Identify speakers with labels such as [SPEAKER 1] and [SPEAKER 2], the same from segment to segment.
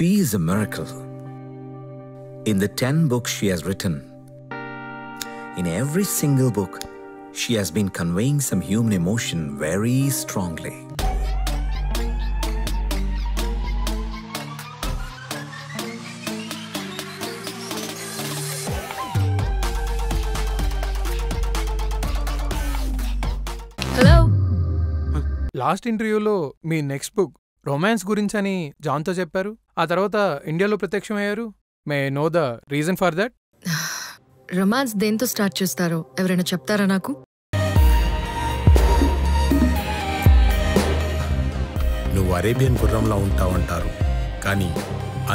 [SPEAKER 1] She is a miracle. In the 10 books she has written, in every single book, she has been conveying some human emotion very strongly.
[SPEAKER 2] Hello.
[SPEAKER 3] Last ఇంటర్వ్యూలో మీ next book romance గురించని జాన్తో చెప్పారు. ఆ తర్వాత ఇండియాలో ప్రత్యక్షమయ్యారు. May know the reason for that?
[SPEAKER 2] Romance దేంతో స్టార్ట్ చేస్తారో ఎవరైనా చెప్తారా నాకు?
[SPEAKER 4] నువ్వు అరేబియన్ గుర్రంలా ఉంటావంటారు, కానీ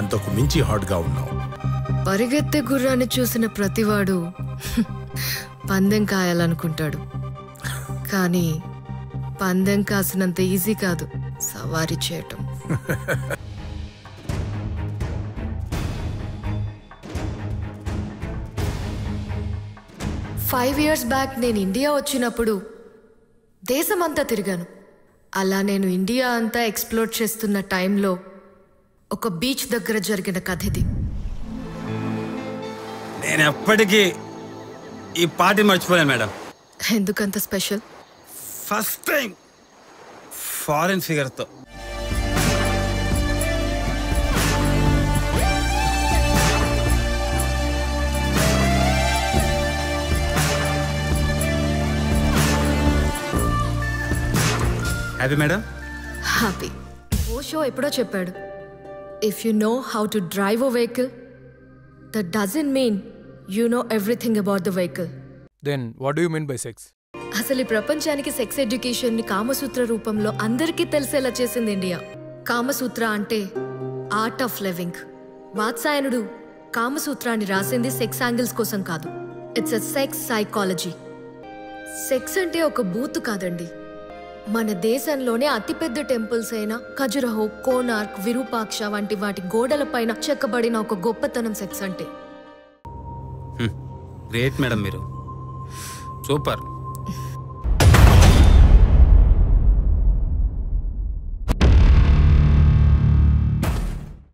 [SPEAKER 4] అంతకు మించి హాట్గా ఉన్నావు.
[SPEAKER 2] పరిగెత్తే గుర్రాన్ని చూసిన ప్రతివాడు పందెం కాయాలనుకుంటాడు, కానీ పందెం కాసినంత ఈజీ కాదు సవారీ చేయటం. ఫైవ్ ఇయర్స్ బ్యాక్ నేను ఇండియా వచ్చినప్పుడు దేశమంతా తిరిగాను. అలా నేను ఇండియా అంతా ఎక్స్ప్లోర్ చేస్తున్న టైంలో ఒక బీచ్ దగ్గర జరిగిన కథ ఇది.
[SPEAKER 5] నేను ఎప్పటికీ ఈ పార్టీ మర్చిపోయాను మేడం.
[SPEAKER 2] ఎందుకంత స్పెషల్?
[SPEAKER 5] ఫస్ట్ టైం ఫారెన్ ఫిగర్తో. Happy madam?
[SPEAKER 2] Happy. Osho ఎప్పుడో చెప్పాడు, if you know how to drive a vehicle that doesn't mean you know everything about the vehicle.
[SPEAKER 3] Then what do you mean by sex?
[SPEAKER 2] అసలు ఈ ప్రపంచానికి sex education ని కామసూత్ర రూపంలో అందరికీ తెలిసేలా చేసింది ఇండియా. కామసూత్ర అంటే ఆర్ట్ ఆఫ్ లివింగ్. వాత్సాయనుడు కామసూత్రాన్ని రాసింది సెక్స్ యాంగిల్స్ కోసం కాదు. It's a sex psychology. Sex అంటే ఒక బూత్ కాదండి. మన దేశంలోనే అతిపెద్ద టెంపుల్స్ అయిన ఖజురహో, కోనార్క్, విరూపాక్ష వంటి వాటి గోడల పైన చెక్కబడిన ఒక గొప్పతనం సెక్స్ అంటే.
[SPEAKER 5] గ్రేట్ మేడం, మీరు సూపర్.